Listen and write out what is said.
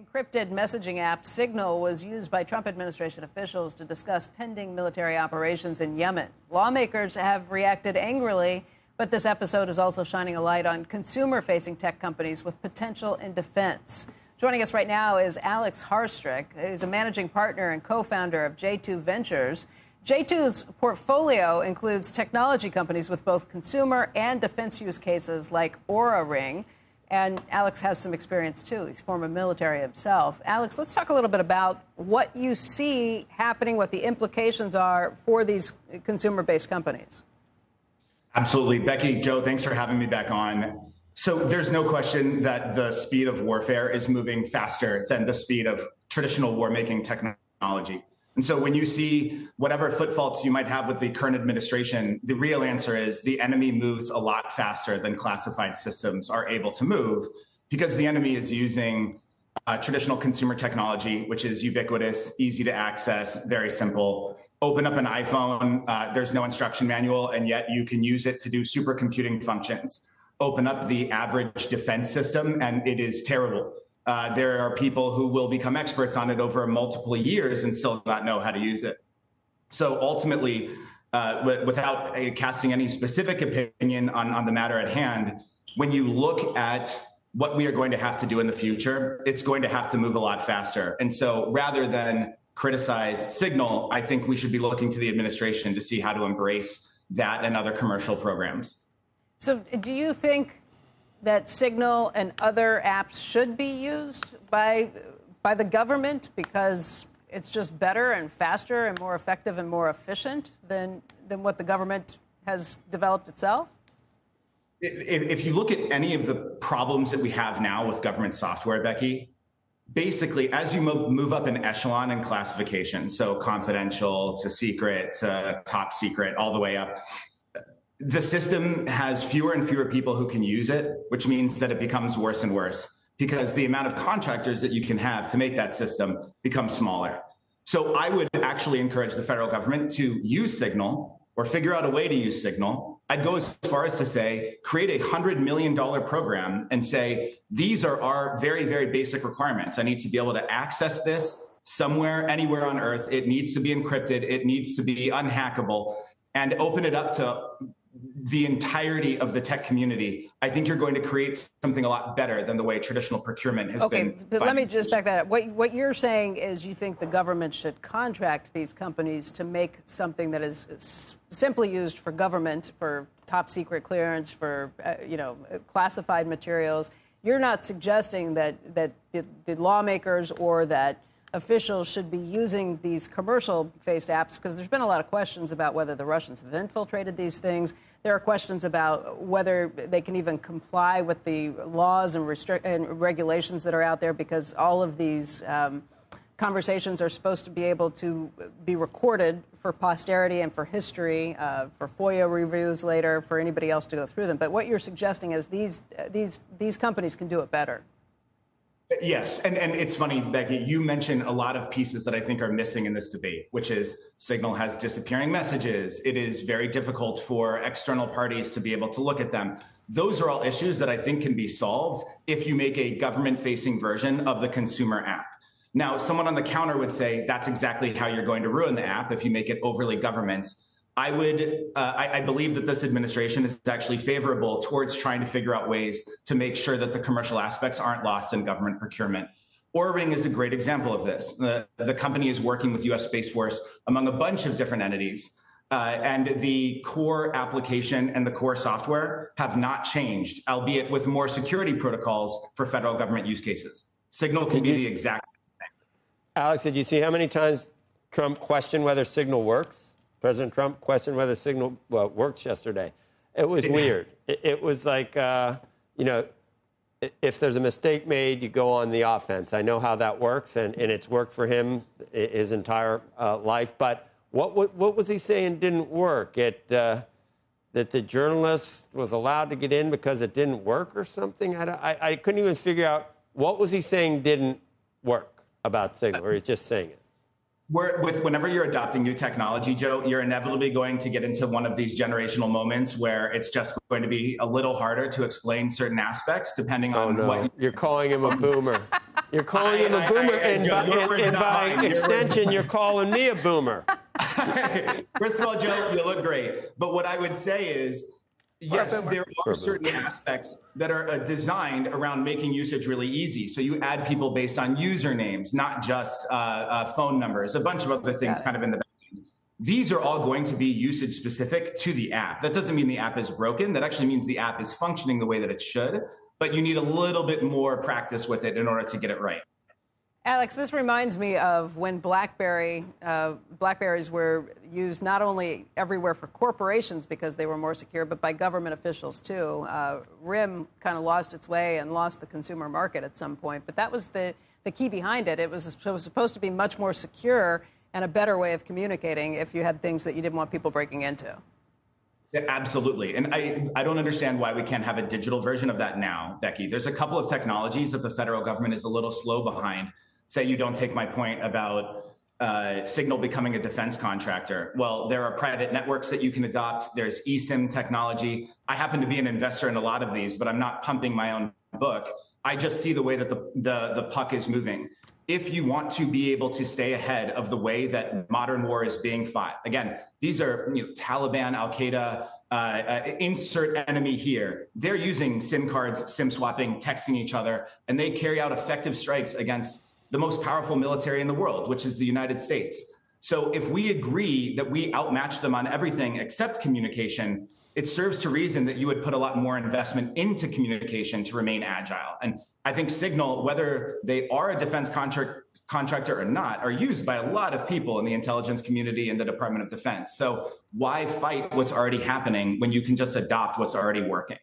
encrypted messaging app Signal was used by Trump administration officials to discuss pending military operations in Yemen. Lawmakers have reacted angrily, but this episode is also shining a light on consumer-facing tech companies with potential in defense. Joining us right now is Alex Harstrick. He's a managing partner and co-founder of J2 Ventures. J2's portfolio includes technology companies with both consumer and defense use cases like Aura Ring. And Alex has some experience, too. He's former military himself. Alex, let's talk a little bit about what you see happening, what the implications are for these consumer-based companies. Absolutely. Becky, Joe, thanks for having me back on. So there's no question that the speed of warfare is moving faster than the speed of traditional war-making technology. And so when you see whatever footfalls you might have with the current administration, the real answer is the enemy moves a lot faster than classified systems are able to move, because the enemy is using traditional consumer technology, which is ubiquitous, easy to access, very simple. Open up an iPhone, there's no instruction manual, and yet you can use it to do supercomputing functions. Open up the average defense system, and it is terrible. There are people who will become experts on it over multiple years and still not know how to use it. So ultimately, without casting any specific opinion on the matter at hand, when you look at what we are going to have to do in the future, it's going to have to move a lot faster. And so rather than criticize Signal, I think we should be looking to the administration to see how to embrace that and other commercial programs. So do you think that Signal and other apps should be used by the government because it's just better and faster and more effective and more efficient than what the government has developed itself? If you look at any of the problems that we have now with government software, Becky, basically, as you move up an echelon in classification, so confidential to secret to top secret, all the way up, the system has fewer and fewer people who can use it, which means that it becomes worse and worse because the amount of contractors that you can have to make that system becomes smaller. So I would actually encourage the federal government to use Signal or figure out a way to use Signal. I'd go as far as to say, create a $100 million program and say, these are our very, very basic requirements. I need to be able to access this somewhere, anywhere on Earth. It needs to be encrypted. It needs to be unhackable, and open it up to the entirety of the tech community. I think you're going to create something a lot better than the way traditional procurement has been. Okay, but let me just back that up. What you're saying is you think the government should contract these companies to make something that is simply used for government, for top secret clearance, for classified materials. You're not suggesting that the lawmakers or that officials should be using these commercial-faced apps, because there's been a lot of questions about whether the Russians have infiltrated these things. There are questions about whether they can even comply with the laws and regulations that are out there, because all of these conversations are supposed to be able to be recorded for posterity and for history, for FOIA reviews later, for anybody else to go through them. But what you're suggesting is these companies can do it better. Yes, and it's funny, Becky, you mentioned a lot of pieces that I think are missing in this debate, which is Signal has disappearing messages. It is very difficult for external parties to be able to look at them. Those are all issues that I think can be solved if you make a government-facing version of the consumer app. Now, someone on the counter would say that's exactly how you're going to ruin the app if you make it overly government. I believe that this administration is actually favorable towards trying to figure out ways to make sure that the commercial aspects aren't lost in government procurement. Aura Ring is a great example of this. The company is working with U.S. Space Force among a bunch of different entities, and the core application and the core software have not changed, albeit with more security protocols for federal government use cases. Signal can be the exact same thing. Alex, did you see how many times Trump questioned whether Signal works? President Trump questioned whether Signal works yesterday. It was weird. It was like, if there's a mistake made, you go on the offense. I know how that works, and it's worked for him his entire life. But what was he saying didn't work? That the journalist was allowed to get in because it didn't work or something? I couldn't even figure out what was he saying didn't work about Signal, or he's just saying it. Whenever you're adopting new technology, Joe, you're inevitably going to get into one of these generational moments where it's just going to be a little harder to explain certain aspects depending on what you're calling him a boomer. You're calling him a boomer, and by extension, you're calling me a boomer. First of all, Joe, you look great. But what I would say is, yes, there are certain aspects that are designed around making usage really easy. So you add people based on usernames, not just phone numbers, a bunch of other things kind of in the back end. These are all going to be usage specific to the app. That doesn't mean the app is broken. That actually means the app is functioning the way that it should, but you need a little bit more practice with it in order to get it right. Alex, this reminds me of when Blackberries were used not only everywhere for corporations because they were more secure, but by government officials too. RIM kind of lost its way and lost the consumer market at some point, but that was the key behind it. It was supposed to be much more secure and a better way of communicating if you had things that you didn't want people breaking into. Yeah, absolutely. And I don't understand why we can't have a digital version of that now, Becky. There's a couple of technologies that the federal government is a little slow behind. Say you don't take my point about Signal becoming a defense contractor. Well, there are private networks that you can adopt. There's eSIM technology. I happen to be an investor in a lot of these, but I'm not pumping my own book. I just see the way that the puck is moving. If you want to be able to stay ahead of the way that modern war is being fought, again, these are Taliban, Al-Qaeda, insert enemy here. They're using SIM cards, SIM swapping, texting each other, and they carry out effective strikes against the most powerful military in the world, which is the United States. So if we agree that we outmatch them on everything except communication, it serves to reason that you would put a lot more investment into communication to remain agile. And I think Signal, whether they are a defense contractor or not, are used by a lot of people in the intelligence community and the Department of Defense. So why fight what's already happening when you can just adopt what's already working?